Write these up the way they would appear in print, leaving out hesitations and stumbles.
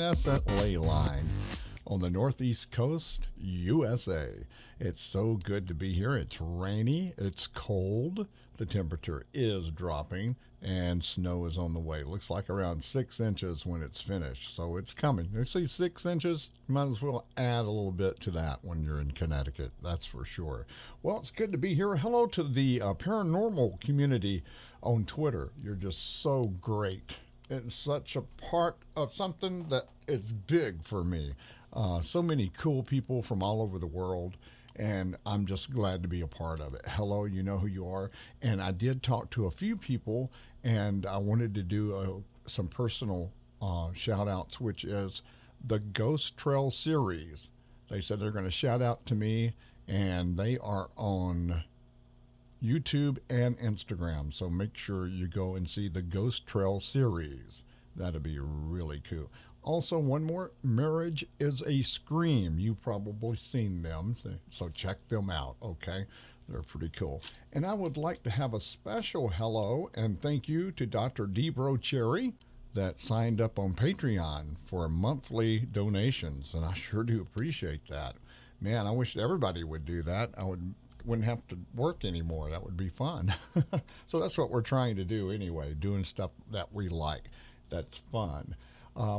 Hammonasset Ley Line on the northeast coast, USA. It's so good to be here. It's rainy, it's cold, the temperature is dropping, and snow is on the way. Looks like around 6 inches when it's finished, so it's coming. You see 6 inches, you might as well add a little bit to that when you're in Connecticut, that's for sure. Well, it's good to be here. Hello to the paranormal community on Twitter. You're just so great. It's such a part of something that is big for me. So many cool people from all over the world, and I'm just glad to be a part of it. Hello, you know who you are. And I did talk to a few people, and I wanted to do some personal shout outs, which is the Ghost Trail series. They said they're going to shout out to me, and they are on YouTube and Instagram. So make sure you go and see the Ghost Trail series. That'd be really cool. Also, one more, Marriage is a Scream. You've probably seen them, so check them out, okay? They're pretty cool. And I would like to have a special hello and thank you to Dr. Debro Cherry that signed up on Patreon for monthly donations, and I sure do appreciate that. Man, I wish everybody would do that. Wouldn't have to work anymore. That would be fun. So that's what we're trying to do anyway, doing stuff that we like. That's fun.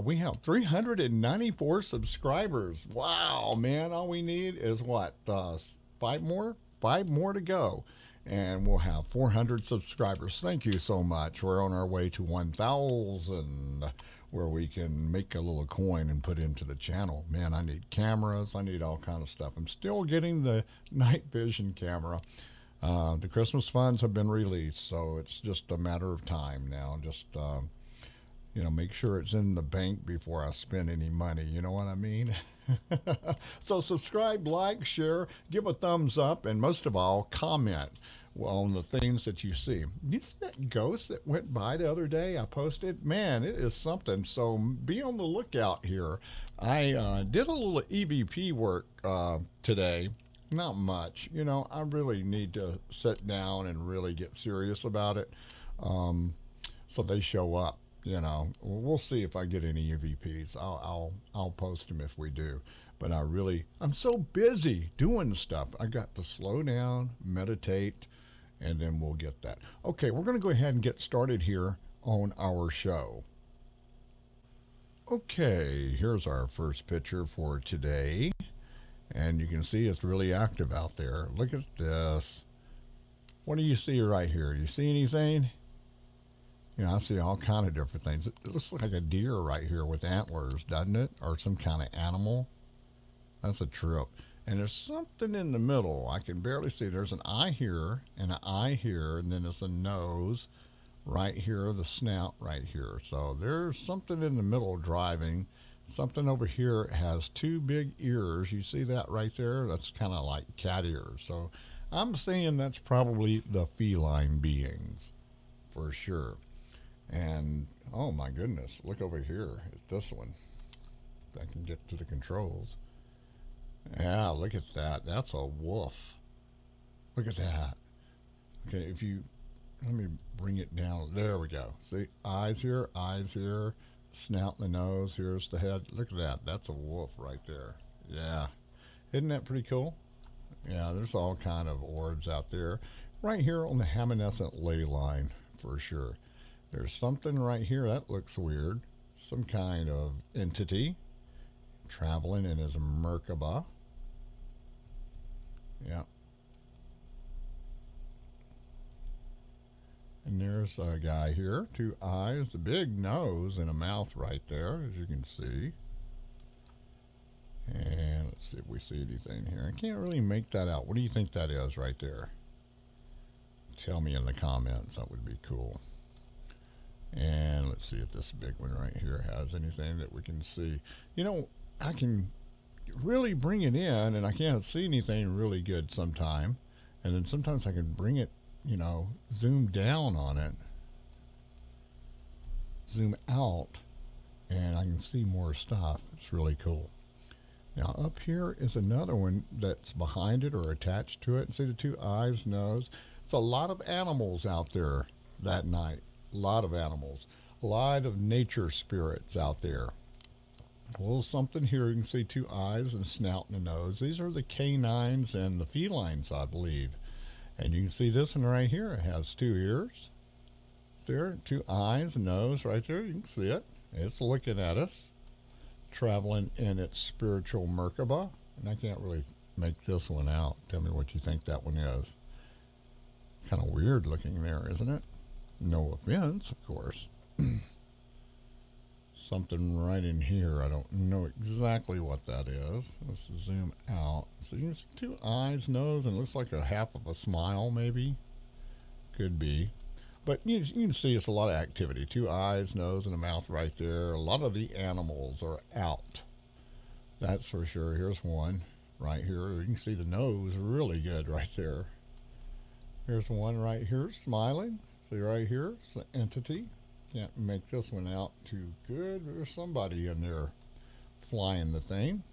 We have 394 subscribers. Wow, man. All we need is what? 5 more? 5 more to go. And we'll have 400 subscribers. Thank you so much. We're on our way to 1,000 where we can make a little coin and put into the channel. Man, I need cameras. I need all kind of stuff. I'm still getting the night vision camera. The Christmas funds have been released, so it's just a matter of time now. Just make sure it's in the bank before I spend any money. You know what I mean? So subscribe, like, share, give a thumbs up, and most of all, comment on the things that you see. You see that ghost that went by the other day I posted? Man, it is something. So be on the lookout here. I did a little EVP work today. Not much. I really need to sit down and really get serious about it. So they show up. We'll see if I get any EVPs. I'll post them if we do. But I'm so busy doing stuff. I got to slow down, meditate, and then we'll get that. Okay, we're going to go ahead and get started here on our show. Okay, here's our first picture for today. And you can see it's really active out there. Look at this. What do you see right here? Do you see anything? I see all kind of different things. It looks like a deer right here with antlers, doesn't it? Or some kind of animal. That's a trip. And there's something in the middle. I can barely see. There's an eye here and an eye here, and then there's a nose right here, the snout right here. So there's something in the middle driving. Something over here has 2 big ears. You see that right there? That's kind of like cat ears. So I'm saying that's probably the feline beings for sure. And oh my goodness, look over here at this one. If I can get to the controls. Yeah, look at that. That's a wolf. Look at that. Okay, let me bring it down. There we go. See, eyes here, snout in the nose. Here's the head. Look at that. That's a wolf right there. Yeah. Isn't that pretty cool? Yeah, there's all kind of orbs out there. Right here on the Hammonasset Ley Line for sure. There's something right here that looks weird. Some kind of entity traveling in his Merkaba. Yeah. And there's a guy here, 2 eyes, a big nose, and a mouth right there, as you can see. And let's see if we see anything here. I can't really make that out. What do you think that is right there? Tell me in the comments. That would be cool. And let's see if this big one right here has anything that we can see. I can really bring it in, and I can't see anything really good sometime. And then sometimes I can bring it, zoom down on it, zoom out, and I can see more stuff. It's really cool. Now up here is another one that's behind it or attached to it. See the 2 eyes, nose. It's a lot of animals out there that night. A lot of animals. A lot of nature spirits out there. A little something here. You can see two eyes and a snout and a nose. These are the canines and the felines, I believe. And you can see this one right here. It has two ears there, two eyes, a nose right there. You can see it. It's looking at us, traveling in its spiritual Merkaba. And I can't really make this one out. Tell me what you think that one is. Kind of weird looking there, isn't it? No offense, of course. Something right in here. I don't know exactly what that is. Let's zoom out. So you can see two eyes, nose, and it looks like a half of a smile, maybe. Could be. But you can see it's a lot of activity. Two eyes, nose, and a mouth right there. A lot of the animals are out. That's for sure. Here's one right here. You can see the nose really good right there. Here's one right here smiling. See right here, it's the entity. Can't make this one out too good. There's somebody in there flying the thing.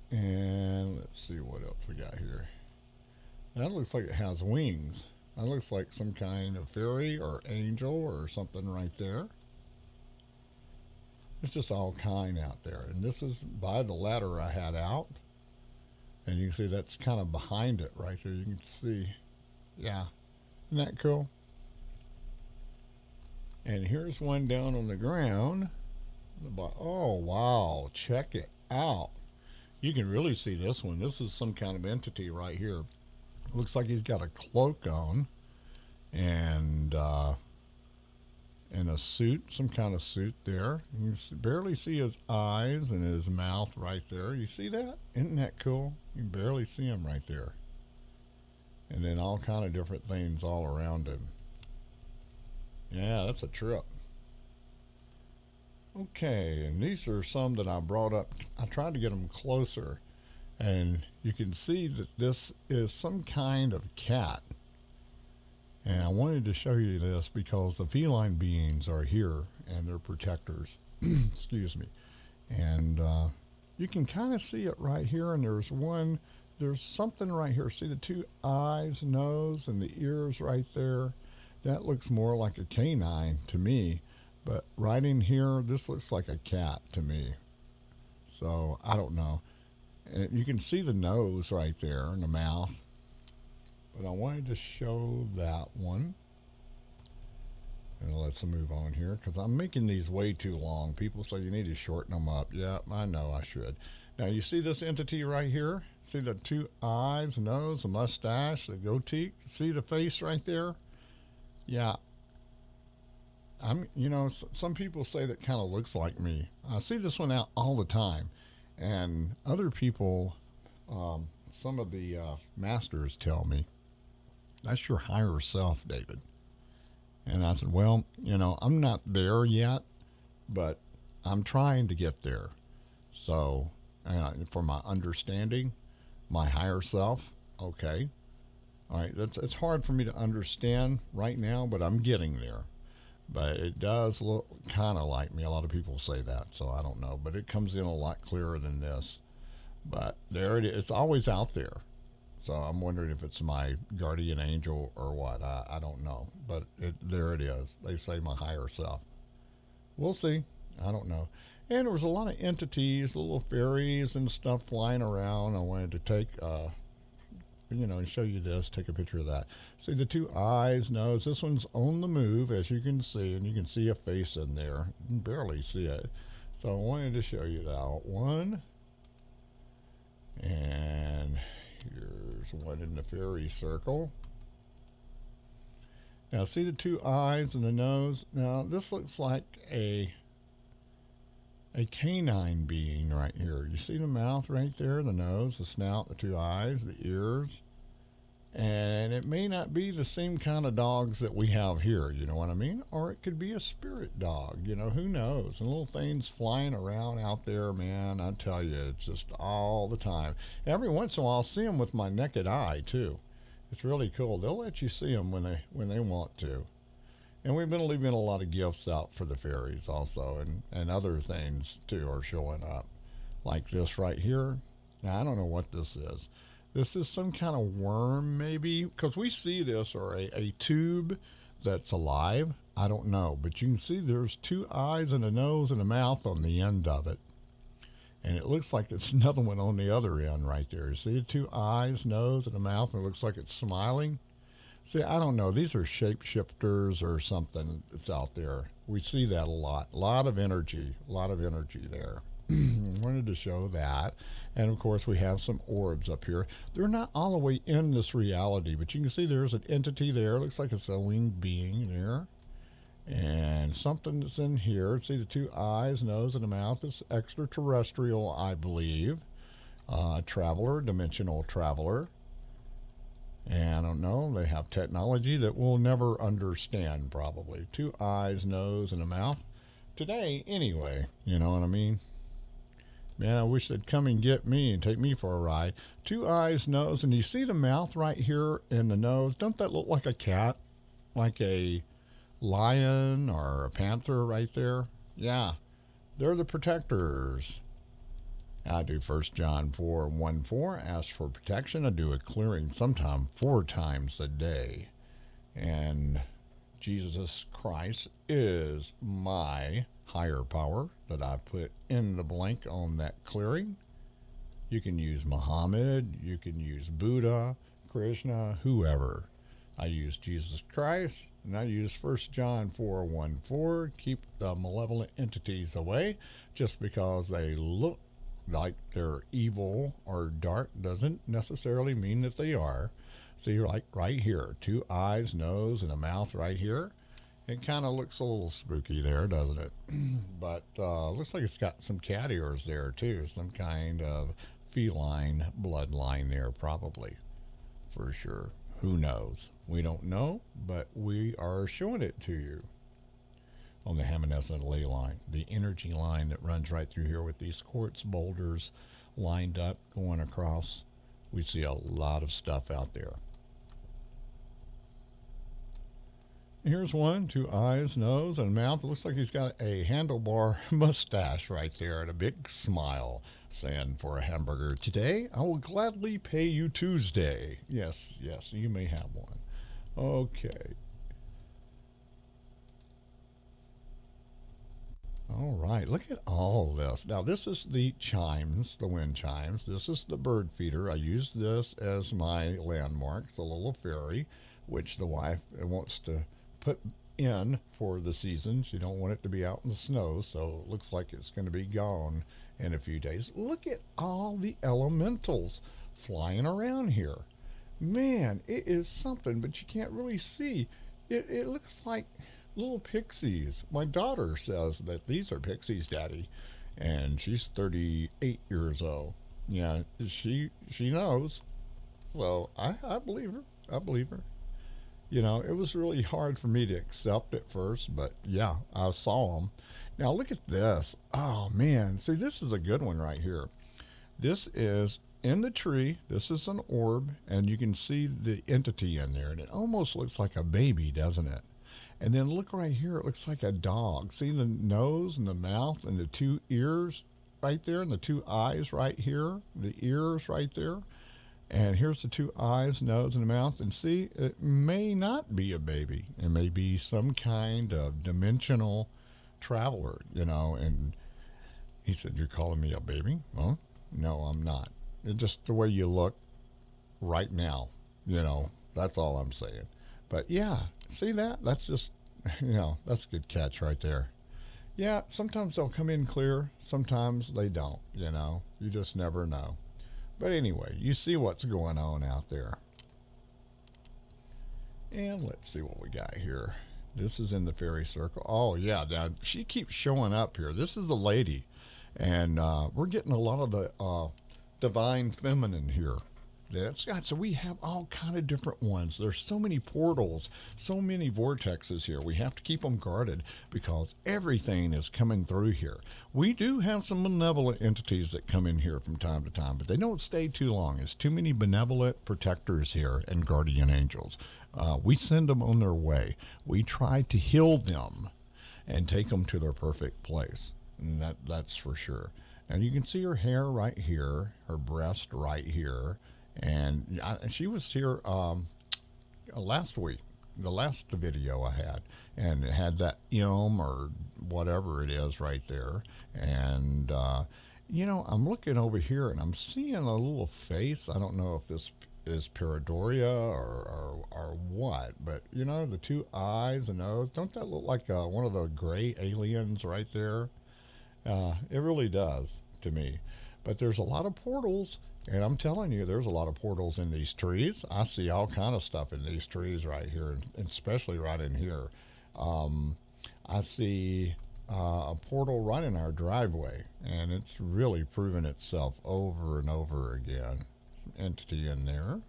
And let's see what else we got here. That looks like it has wings. That looks like some kind of fairy or angel or something right there. There's just all kind out there. And this is by the ladder I had out. And you can see that's kind of behind it right there. You can see, yeah, isn't that cool? And here's one down on the ground. Oh, wow, check it out. You can really see this one. This is some kind of entity right here. Looks like he's got a cloak on and a suit, some kind of suit there. You can barely see his eyes and his mouth right there. You see that? Isn't that cool? You can barely see him right there. And then all kind of different things all around him. Yeah, that's a trip. Okay, and these are some that I brought up. I tried to get them closer, and you can see that this is some kind of cat. And I wanted to show you this because the feline beings are here and they're protectors. Excuse me. And you can kind of see it right here. And there's something right here. See the two eyes, nose, and the ears right there? That looks more like a canine to me. But right in here, this looks like a cat to me. So I don't know. And you can see the nose right there and the mouth. But I wanted to show that one. And let's move on here because I'm making these way too long. People say you need to shorten them up. Yeah, I know I should. Now you see this entity right here? See the two eyes, nose, the mustache, the goatee? See the face right there? Yeah. Some people say that kind of looks like me. I see this one out all the time. And other people, some of the masters tell me, that's your higher self, David. And I said, well, I'm not there yet, but I'm trying to get there. So, for my understanding, my higher self, okay. All right, it's hard for me to understand right now, but I'm getting there. But it does look kind of like me. A lot of people say that, so I don't know. But it comes in a lot clearer than this. But there it is. It's always out there. So I'm wondering if it's my guardian angel or what. I don't know. But there it is. They say my higher self. We'll see. I don't know. And there was a lot of entities, little fairies and stuff flying around. I wanted to take, and show you this. Take a picture of that. See the two eyes, nose. This one's on the move, as you can see. And you can see a face in there. You can barely see it. So I wanted to show you that one. And here's one in the fairy circle. Now see the two eyes and the nose? Now this looks like a canine being right here. You see the mouth right there, the nose, the snout, the two eyes, the ears. And it may not be the same kind of dogs that we have here, you know what I mean? Or it could be a spirit dog, who knows? And little things flying around out there, man, I tell you, it's just all the time. Every once in a while, I'll see them with my naked eye, too. It's really cool. They'll let you see them when they want to. And we've been leaving a lot of gifts out for the fairies also, and other things, too, are showing up. Like this right here. Now, I don't know what this is. This is some kind of worm, maybe, because we see this, or a tube that's alive. I don't know, but you can see there's two eyes and a nose and a mouth on the end of it. And it looks like there's another one on the other end right there. You see the two eyes, nose, and a mouth, and it looks like it's smiling? See, I don't know. These are shapeshifters or something that's out there. We see that a lot. A lot of energy. A lot of energy there. Wanted to show that. And of course, we have some orbs up here. They're not all the way in this reality, but you can see there's an entity there. Looks like it's a winged being there. And something that's in here. See the two eyes, nose, and a mouth. It's extraterrestrial, I believe. Traveler, dimensional traveler. And I don't know, they have technology that we'll never understand, probably. Two eyes, nose, and a mouth. Today, anyway, you know what I mean? Man, I wish they'd come and get me and take me for a ride. Two eyes, nose, and you see the mouth right here and the nose? Don't that look like a cat? Like a lion or a panther right there? Yeah, they're the protectors. I do 1 John 4:1-4, ask for protection. I do a clearing sometime 4 times a day. And Jesus Christ is my higher power that I put in the blank on that clearing. You can use Muhammad, you can use Buddha, Krishna, whoever. I use Jesus Christ, and I use 1 John 4:1-4, keep the malevolent entities away. Just because they look like they're evil or dark doesn't necessarily mean that they are. See, like right here, two eyes, nose, and a mouth right here. It kind of looks a little spooky there, doesn't it? But looks like it's got some cat ears there too, some kind of feline bloodline there, probably, for sure. Who knows? We don't know, but we are showing it to you on the Hammonasset Ley Line, the energy line that runs right through here with these quartz boulders lined up going across. We see a lot of stuff out there. Here's one, two eyes, nose, and mouth. It looks like he's got a handlebar mustache right there and a big smile saying, for a hamburger today, I will gladly pay you Tuesday. Yes, yes, you may have one. Okay. All right, look at all this. Now, this is the chimes, the wind chimes. This is the bird feeder. I use this as my landmark. It's a little fairy, which the wife wants to put in for the season. She don't want it to be out in the snow, so it looks like it's going to be gone in a few days. Look at all the elementals flying around here. Man, it is something, but you can't really see. It looks like little pixies. My daughter says that these are pixies, Daddy, and she's 38 years old. Yeah, she knows. So I believe her. I believe her. You know, it was really hard for me to accept at first, but yeah, I saw them. Now look at this. Oh man, see, this is a good one right here. This is in the tree. This is an orb, and you can see the entity in there, and it almost looks like a baby, doesn't it? And then look right here, it looks like a dog. See the nose and the mouth and the two ears right there, and the two eyes right here, the ears right there. And here's the two eyes, nose, and the mouth. And see, it may not be a baby. It may be some kind of dimensional traveler, you know. And he said, "You're calling me a baby?" Well, no, I'm not. It's just the way you look right now, you know. That's all I'm saying. But yeah, see that? That's just, you know, that's a good catch right there. Yeah, sometimes they'll come in clear, sometimes they don't, you know. You just never know. But anyway, you see what's going on out there. And let's see what we got here. This is in the fairy circle. Oh, yeah, now she keeps showing up here. This is the lady. And we're getting a lot of the divine feminine here. That's got, so we have all kind of different ones. There's so many portals, so many vortexes here. We have to keep them guarded because everything is coming through here. We do have some benevolent entities that come in here from time to time, but they don't stay too long. There's too many benevolent protectors here and guardian angels. We send them on their way. We try to heal them and take them to their perfect place. And that's for sure. And you can see her hair right here, her breast right here. And she was here last week. the last video I had, and it had that M or whatever it is right there. And I'm looking over here and I'm seeing a little face. I don't know if this is Paradoria or what, but the two eyes and nose. Don't that look like one of the gray aliens right there? It really does to me. But there's a lot of portals, and I'm telling you, there's a lot of portals in these trees. I see all kind of stuff in these trees right here, and especially right in here. I see a portal right in our driveway, and it's really proven itself over and over again. Some entity in there,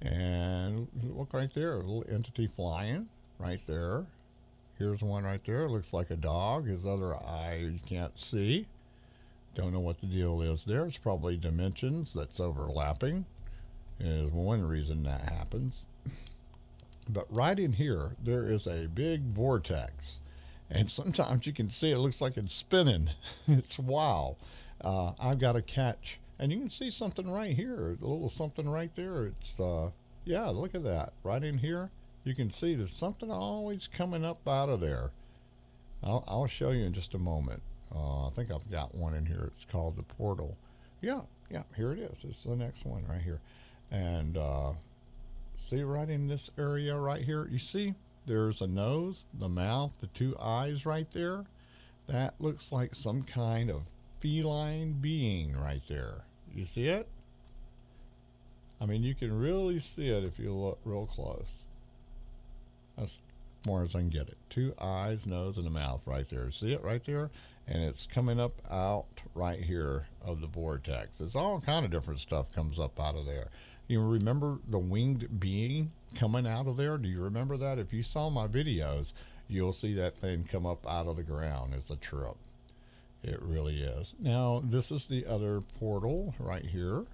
and look right there, a little entity flying right there. Here's one right there. Looks like a dog. His other eye you can't see. Don't know what the deal is there. It's probably dimensions that's overlapping. Is one reason that happens. But right in here, there is a big vortex. And sometimes you can see it looks like it's spinning. It's wow. I've got a catch. And you can see something right here. A little something right there. It's, yeah, look at that. Right in here, you can see there's something always coming up out of there. I'll show you in just a moment. I think I've got one in here. It's called the portal. Yeah, here it is. It's the next one right here. And see right in this area right here, you see there's a nose, the mouth, the two eyes right there. That looks like some kind of feline being right there. You see it? I mean, you can really see it if you look real close. That's as far as I can get it. Two eyes, nose, and a mouth right there. See it right there? And it's coming up out right here of the vortex. It's all kind of different stuff comes up out of there. You remember the winged being coming out of there? Do you remember that? If you saw my videos, you'll see that thing come up out of the ground. It's a trip. It really is. Now, this is the other portal right here.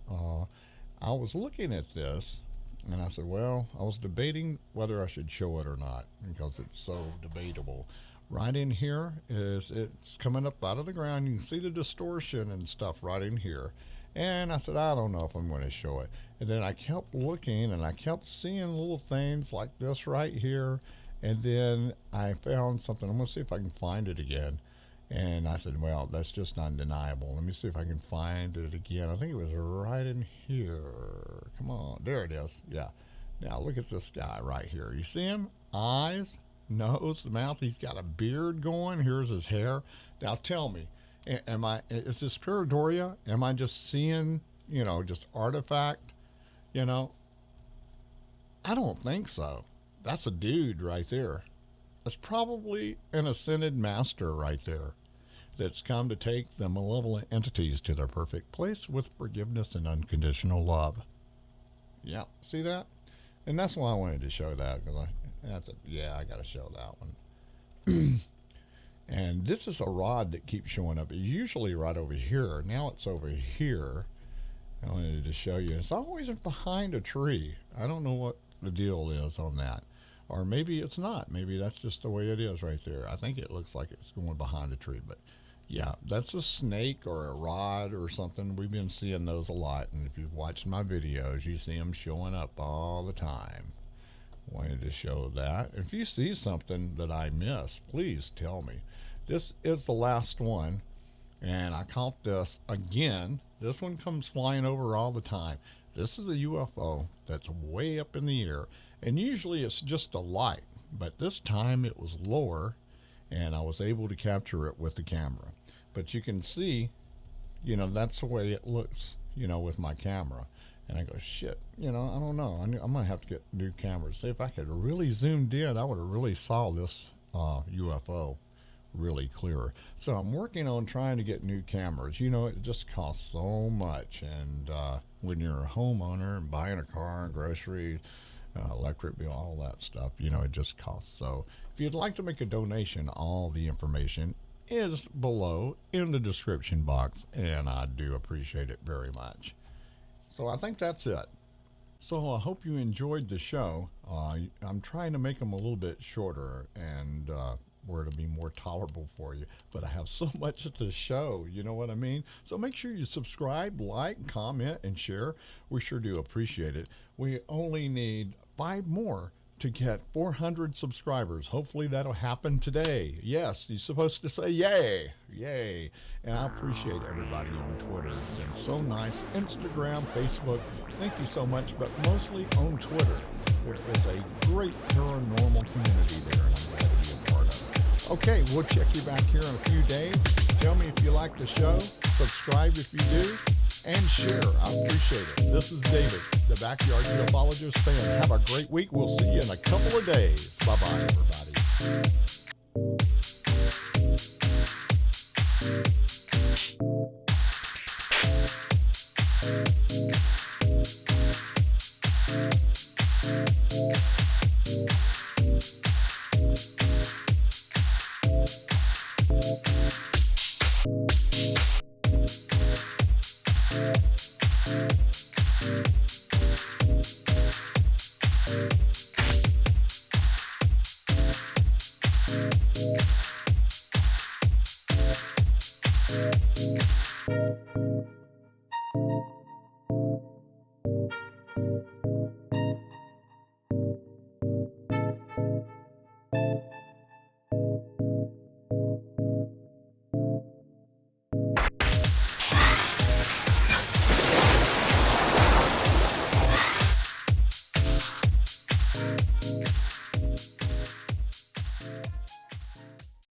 I was looking at this, and I said, well, I was debating whether I should show it or not because it's so debatable. Right in here it's coming up out of the ground. You can see the distortion and stuff right in here. And I said, I don't know if I'm going to show it. And then I kept looking, and I kept seeing little things like this right here. And then I found something. I'm going to see if I can find it again. And I said, well, that's just undeniable. Let me see if I can find it again. I think it was right in here. Come on. There it is. Yeah. Now look at this guy right here. You see him? Eyes, nose, mouth. He's got a beard going. Here's his hair. Now tell me, is this Paradoria? Am I just seeing, just artifact? I don't think so. That's a dude right there. That's probably an ascended master right there that's come to take the malevolent entities to their perfect place with forgiveness and unconditional love. Yeah, see that? And that's why I wanted to show that, because I got to show that one. And this is a rod that keeps showing up. It's usually right over here. Now it's over here. I wanted to show you. It's always behind a tree. I don't know what the deal is on that. Or maybe it's not. Maybe that's just the way it is right there. I think it looks like it's going behind the tree. But yeah, that's a snake or a rod or something. We've been seeing those a lot. And if you've watched my videos, you see them showing up all the time. Wanted to show that. If you see something that I missed, please tell me. This is the last one. And I caught this again. This one comes flying over all the time. This is a UFO that's way up in the air. And usually it's just a light, but this time it was lower, and I was able to capture it with the camera. But you can see, that's the way it looks, with my camera. And I go, shit, I don't know. I'm going to have to get new cameras. See, if I could really zoomed in, I would have really saw this UFO really clear. So I'm working on trying to get new cameras. It just costs so much. And when you're a homeowner and buying a car and groceries, electric bill, all that stuff, it just costs. So if you'd like to make a donation, all the information is below in the description box, and I do appreciate it very much. So I think that's it. So I hope you enjoyed the show. I'm trying to make them a little bit shorter and where it'll be more tolerable for you, but I have so much to show, you know what I mean? So make sure you subscribe, like, comment, and share. We sure do appreciate it. We only need 5 more to get 400 subscribers. Hopefully that'll happen today. Yes, you're supposed to say yay, yay. And I appreciate everybody on Twitter. It's been so nice. Instagram, Facebook, thank you so much, but mostly on Twitter. There is a great paranormal community there, and I'm glad to be a part of it. Okay, we'll check you back here in a few days. Tell me if you like the show. Subscribe if you do. And share. I appreciate it. This is David, the Backyard Ufologist saying have a great week. We'll see you in a couple of days. Bye-bye, everybody.